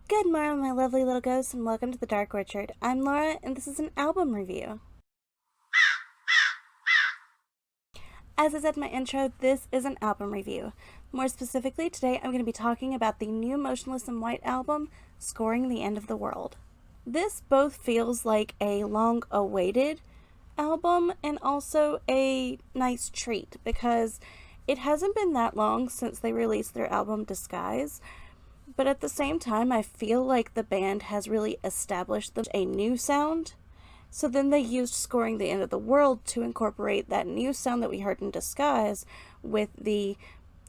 Good morning, my lovely little ghosts, and welcome to the Dark Orchard. I'm Laura, and this is an album review. As I said in my intro, this is an album review. More specifically, today I'm going to be talking about the new Motionless in White album, Scoring the End of the World. This both feels like a long-awaited album and also a nice treat because it hasn't been that long since they released their album Disguise. But at the same time, I feel like the band has really established a new sound. So then they used Scoring the End of the World to incorporate that new sound that we heard in Disguise with the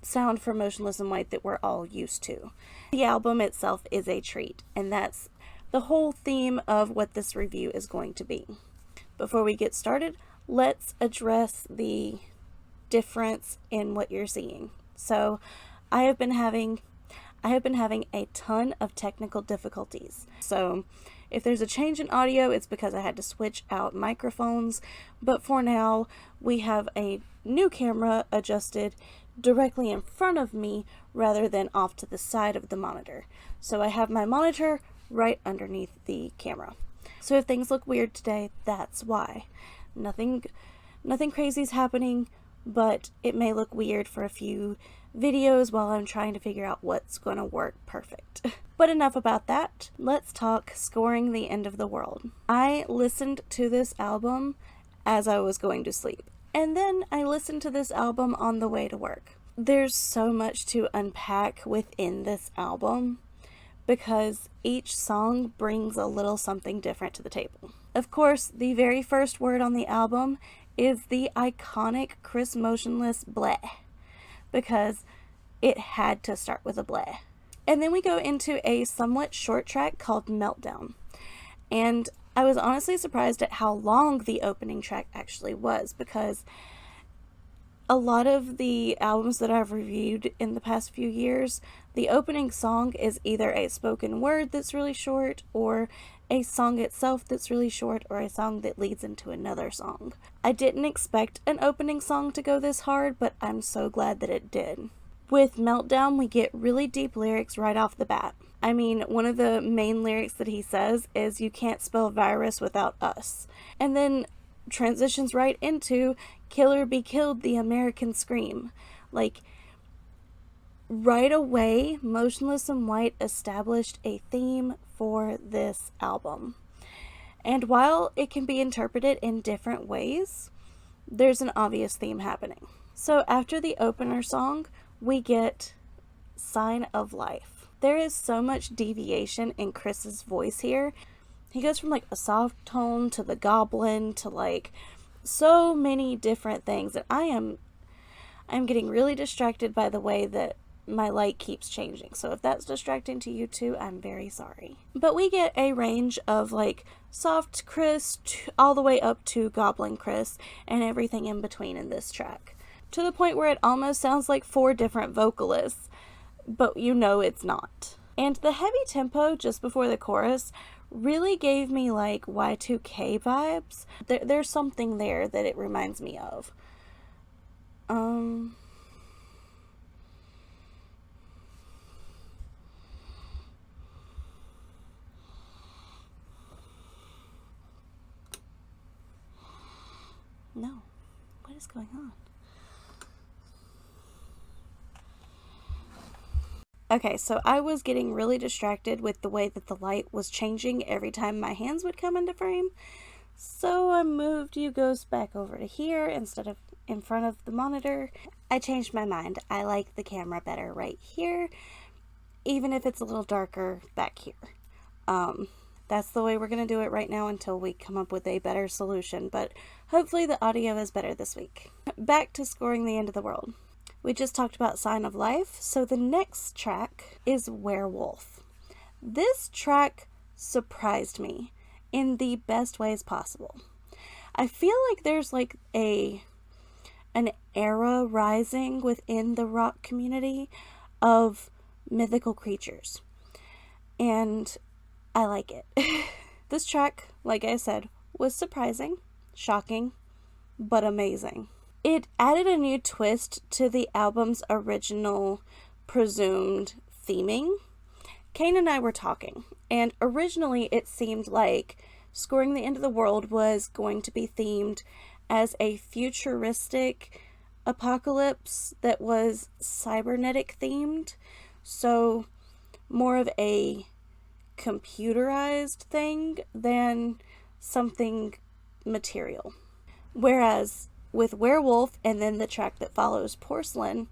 sound for Motionless in White that we're all used to. The album itself is a treat, and that's the whole theme of what this review is going to be. Before we get started, let's address the difference in what you're seeing. So I have been having a ton of technical difficulties. So if there's a change in audio, it's because I had to switch out microphones. But for now, we have a new camera adjusted directly in front of me rather than off to the side of the monitor. So I have my monitor right underneath the camera. So if things look weird today, that's why. Nothing crazy is happening, but it may look weird for a few videos while I'm trying to figure out what's going to work perfect. But enough about that. Let's talk Scoring the End of the World. I listened to this album as I was going to sleep, and then I listened to this album on the way to work. There's so much to unpack within this album because each song brings a little something different to the table. Of course, the very first word on the album is the iconic Chris Motionless bleh, because it had to start with a bleh. And then we go into a somewhat short track called Meltdown. And I was honestly surprised at how long the opening track actually was, because a lot of the albums that I've reviewed in the past few years, the opening song is either a spoken word that's really short, or a song itself that's really short, or a song that leads into another song. I didn't expect an opening song to go this hard, but I'm so glad that it did. With Meltdown, we get really deep lyrics right off the bat. I mean, one of the main lyrics that he says is, "You can't spell virus without us." And then transitions right into "Killer be killed, the American scream." Like, right away, Motionless in White established a theme for this album. And while it can be interpreted in different ways, there's an obvious theme happening. So after the opener song, we get Sign of Life. There is so much deviation in Chris's voice here. He goes from like a soft tone to the goblin to like so many different things, and I'm getting really distracted by the way that my light keeps changing. So if that's distracting to you too, I'm very sorry. But we get a range of like soft Chris all the way up to goblin Chris and everything in between in this track, to the point where it almost sounds like 4 different vocalists, but you know it's not. And the heavy tempo just before the chorus really gave me like Y2K vibes. There's something there that it reminds me of. No. What is going on? Okay, so I was getting really distracted with the way that the light was changing every time my hands would come into frame. So I moved you ghosts back over to here instead of in front of the monitor. I changed my mind. I like the camera better right here, even if it's a little darker back here. That's the way we're going to do it right now until we come up with a better solution, but hopefully the audio is better this week. Back to Scoring the End of the World. We just talked about Sign of Life, so the next track is Werewolf. This track surprised me in the best ways possible. I feel like there's like an era rising within the rock community of mythical creatures, and I like it. This track, like I said, was surprising, shocking, but amazing. It added a new twist to the album's original presumed theming, Kane and I were talking, and originally it seemed like Scoring the End of the World was going to be themed as a futuristic apocalypse that was cybernetic themed, so more of a computerized thing than something material. Whereas with Werewolf and then the track that follows, Porcelain,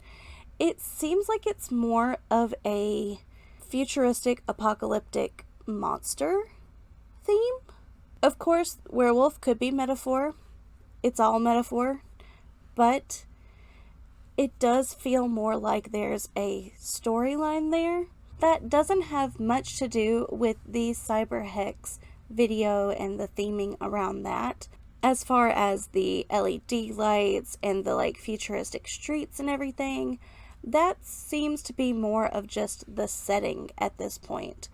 it seems like it's more of a futuristic apocalyptic monster theme. Of course, werewolf could be metaphor. It's all metaphor. But it does feel more like there's a storyline there that doesn't have much to do with the Cyber Hex video and the theming around that. As far as the LED lights and the like futuristic streets and everything, that seems to be more of just the setting at this point.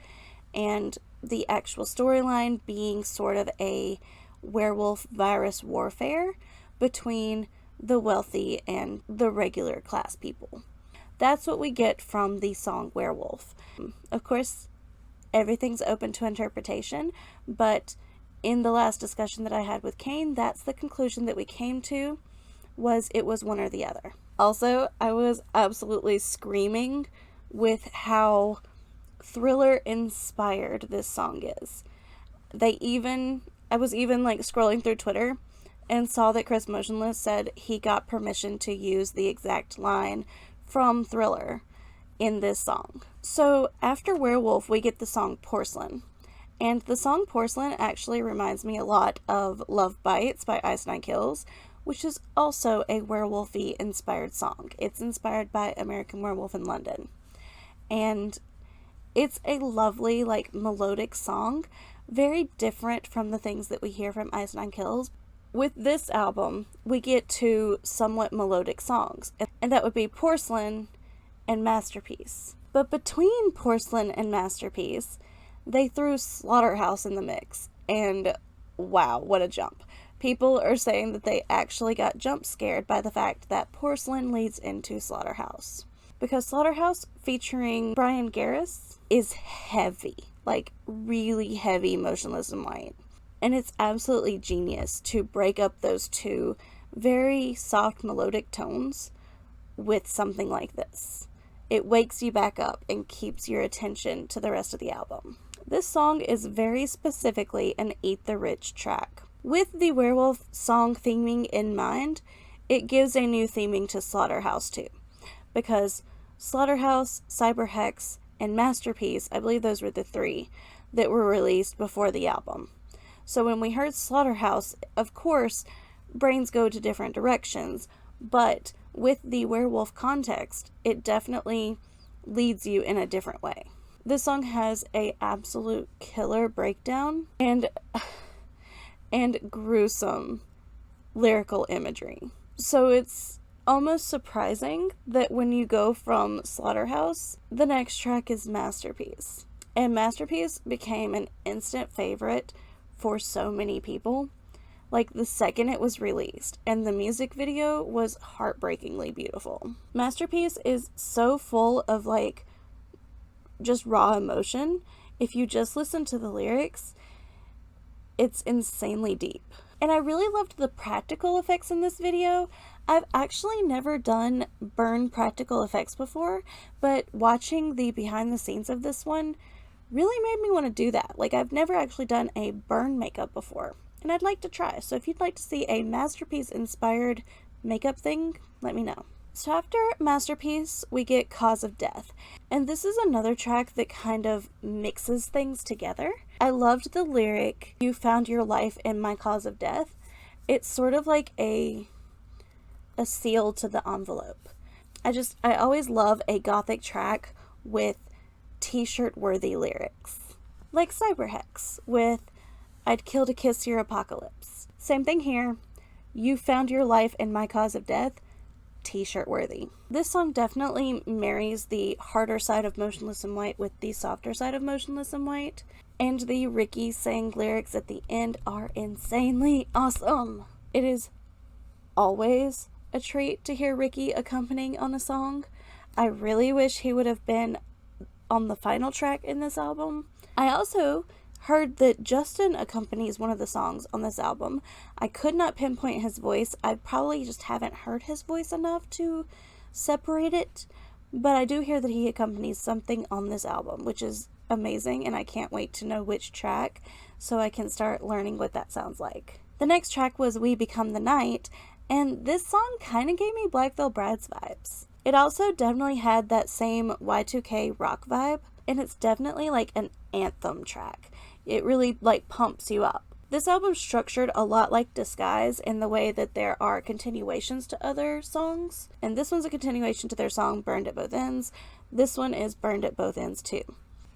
And the actual storyline being sort of a werewolf virus warfare between the wealthy and the regular class people. That's what we get from the song Werewolf. Of course, everything's open to interpretation, but in the last discussion that I had with Kane, that's the conclusion that we came to, was it was one or the other. Also, I was absolutely screaming with how Thriller inspired this song is. I was even like scrolling through Twitter and saw that Chris Motionless said he got permission to use the exact line from Thriller in this song. So after Werewolf, we get the song Porcelain. And the song Porcelain actually reminds me a lot of Love Bites by s.t.e.o.t.w, which is also a werewolfy inspired song. It's inspired by American Werewolf in London. And it's a lovely, like, melodic song, very different from the things that we hear from s.t.e.o.t.w. With this album, we get two somewhat melodic songs, and that would be Porcelain and Masterpiece. But between Porcelain and Masterpiece, they threw Slaughterhouse in the mix, and wow, what a jump. People are saying that they actually got jump scared by the fact that Porcelain leads into Slaughterhouse. Because Slaughterhouse, featuring Brian Garris, is heavy, like really heavy, Motionless in White. And it's absolutely genius to break up those two very soft melodic tones with something like this. It wakes you back up and keeps your attention to the rest of the album. This song is very specifically an Eat the Rich track. With the werewolf song theming in mind, it gives a new theming to Slaughterhouse too. Because Slaughterhouse, Cyber Hex, and Masterpiece, I believe those were the three that were released before the album. So when we heard Slaughterhouse, of course, brains go to different directions, but with the werewolf context, it definitely leads you in a different way. This song has a absolute killer breakdown and gruesome lyrical imagery. So it's almost surprising that when you go from Slaughterhouse, the next track is Masterpiece. And Masterpiece became an instant favorite for so many people, like the second it was released, and the music video was heartbreakingly beautiful. Masterpiece is so full of like just raw emotion. If you just listen to the lyrics, it's insanely deep. And I really loved the practical effects in this video. I've actually never done burn practical effects before, but watching the behind the scenes of this one really made me want to do that. Like, I've never actually done a burn makeup before, and I'd like to try. So if you'd like to see a Masterpiece inspired makeup thing, let me know. So after Masterpiece, we get Cause of Death. And this is another track that kind of mixes things together. I loved the lyric, "You found your life in my cause of death." It's sort of like a seal to the envelope. I always love a gothic track with t-shirt worthy lyrics. Like Cyber Hex with "I'd kill to kiss your apocalypse." Same thing here. "You found your life in my cause of death." T-shirt worthy. This song definitely marries the harder side of Motionless in White with the softer side of Motionless in White. And the Ricky sang lyrics at the end are insanely awesome. It is always a treat to hear Ricky accompanying on a song. I really wish he would have been on the final track in this album. I also heard that Justin accompanies one of the songs on this album. I could not pinpoint his voice. I probably just haven't heard his voice enough to separate it, but I do hear that he accompanies something on this album, which is amazing, and I can't wait to know which track so I can start learning what that sounds like. The next track was We Become the Night, and this song kind of gave me Black Veil Brides vibes. It also definitely had that same Y2K rock vibe, and it's definitely like an anthem track. It really like pumps you up. This album's structured a lot like Disguise in the way that there are continuations to other songs, and this one's a continuation to their song Burned at Both Ends. This one is Burned at Both Ends too.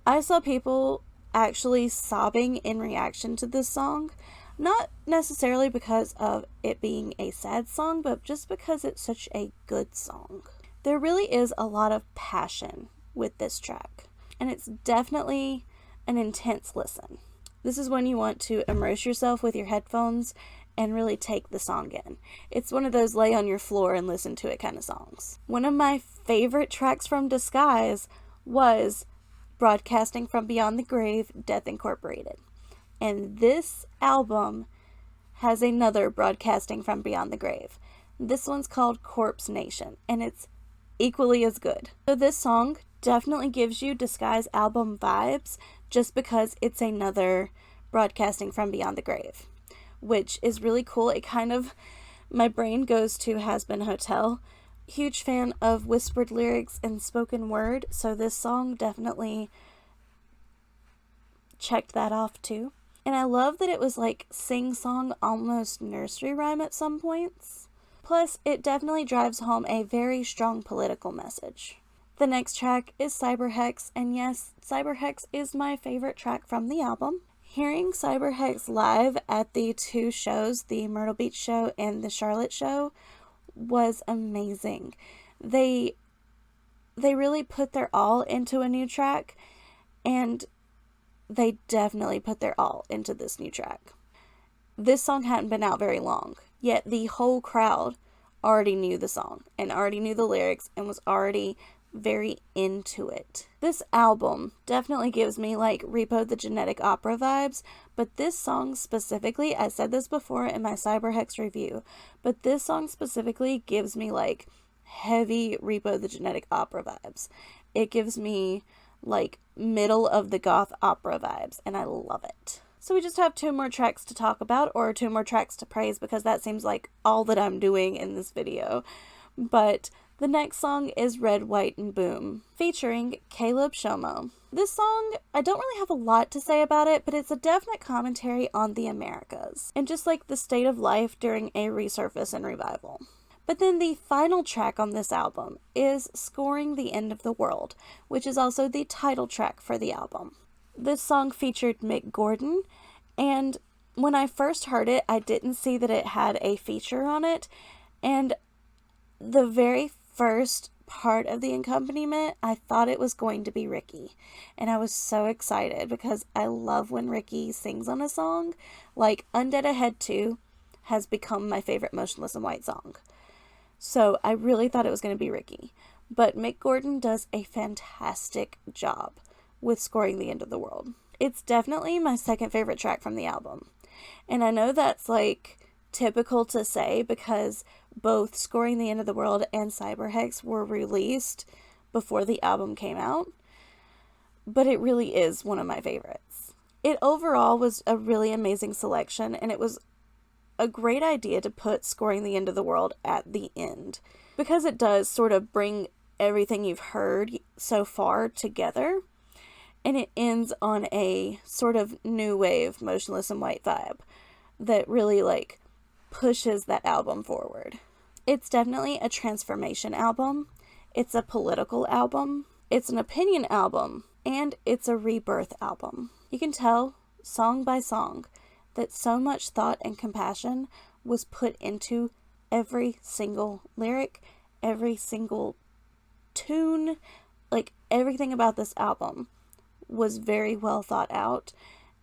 I saw people actually sobbing in reaction to this song, not necessarily because of it being a sad song, but just because it's such a good song. There really is a lot of passion with this track, and it's definitely an intense listen. This is when you want to immerse yourself with your headphones and really take the song in. It's one of those lay on your floor and listen to it kind of songs. One of my favorite tracks from Disguise was Broadcasting from Beyond the Grave, Death Incorporated. And this album has another Broadcasting from Beyond the Grave. This one's called Corpse Nation, and it's equally as good. So this song definitely gives you Disguise album vibes just because it's another Broadcasting from Beyond the Grave, which is really cool. It kind of, my brain goes to Has Been Hotel. Huge fan of whispered lyrics and spoken word, so this song definitely checked that off too. And I love that it was like sing-song, almost nursery rhyme at some points. Plus, it definitely drives home a very strong political message. The next track is Cyberhex, and yes, Cyberhex is my favorite track from the album. Hearing Cyberhex live at the two shows, the Myrtle Beach show and the Charlotte show, was amazing. They really put their all into a new track, and they definitely put their all into this new track. This song hadn't been out very long, yet the whole crowd already knew the song and already knew the lyrics and was already very into it. This album definitely gives me like Repo the Genetic Opera vibes, but this song specifically, I said this before in my Cyberhex review, but this song specifically gives me like heavy Repo the Genetic Opera vibes. It gives me like middle of the goth opera vibes, and I love it. So we just have 2 more tracks to talk about, or 2 more tracks to praise, because that seems like all that I'm doing in this video. But the next song is Red, White, and Boom, featuring Caleb Shomo. This song, I don't really have a lot to say about it, but it's a definite commentary on the Americas, and just like the state of life during a resurface and revival. But then the final track on this album is Scoring the End of the World, which is also the title track for the album. This song featured Mick Gordon, and when I first heard it, I didn't see that it had a feature on it, and the very first part of the accompaniment, I thought it was going to be Ricky, and I was so excited because I love when Ricky sings on a song. Like Undead Ahead 2 has become my favorite Motionless in White song, so I really thought it was going to be Ricky, but Mick Gordon does a fantastic job with Scoring the End of the World. It's definitely my second favorite track from the album, and I know that's like typical to say because both Scoring the End of the World and Cyberhex were released before the album came out, but it really is one of my favorites. It overall was a really amazing selection, and it was a great idea to put Scoring the End of the World at the end, because it does sort of bring everything you've heard so far together, and it ends on a sort of new wave Motionless in White vibe that really like pushes that album forward. It's definitely a transformation album, it's a political album, it's an opinion album, and it's a rebirth album. You can tell, song by song, that so much thought and compassion was put into every single lyric, every single tune, like everything about this album was very well thought out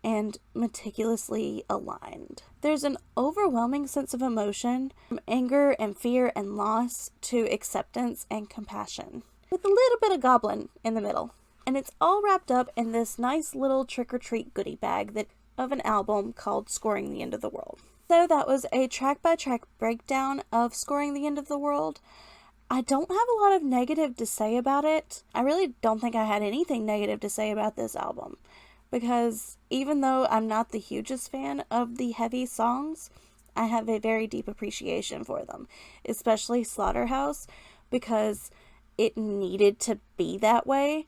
and meticulously aligned. There's an overwhelming sense of emotion, from anger and fear and loss to acceptance and compassion, with a little bit of goblin in the middle. And it's all wrapped up in this nice little trick-or-treat goodie bag of an album called Scoring the End of the World. So that was a track-by-track breakdown of Scoring the End of the World. I don't have a lot of negative to say about it. I really don't think I had anything negative to say about this album, because even though I'm not the hugest fan of the heavy songs, I have a very deep appreciation for them, especially Slaughterhouse, because it needed to be that way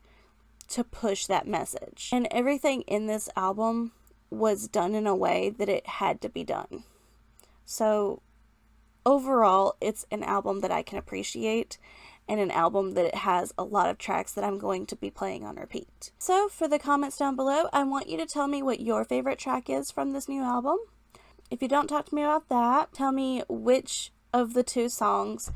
to push that message. And everything in this album was done in a way that it had to be done. So overall, it's an album that I can appreciate, and an album that it has a lot of tracks that I'm going to be playing on repeat. So for the comments down below, I want you to tell me what your favorite track is from this new album. If you don't talk to me about that, tell me which of the two songs,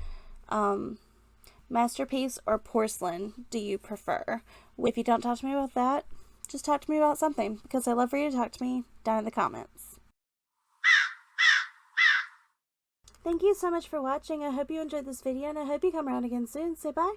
Masterpiece or Porcelain, do you prefer. If you don't talk to me about that, just talk to me about something, because I love for you to talk to me down in the comments. Thank you so much for watching. I hope you enjoyed this video, and I hope you come around again soon. Say bye.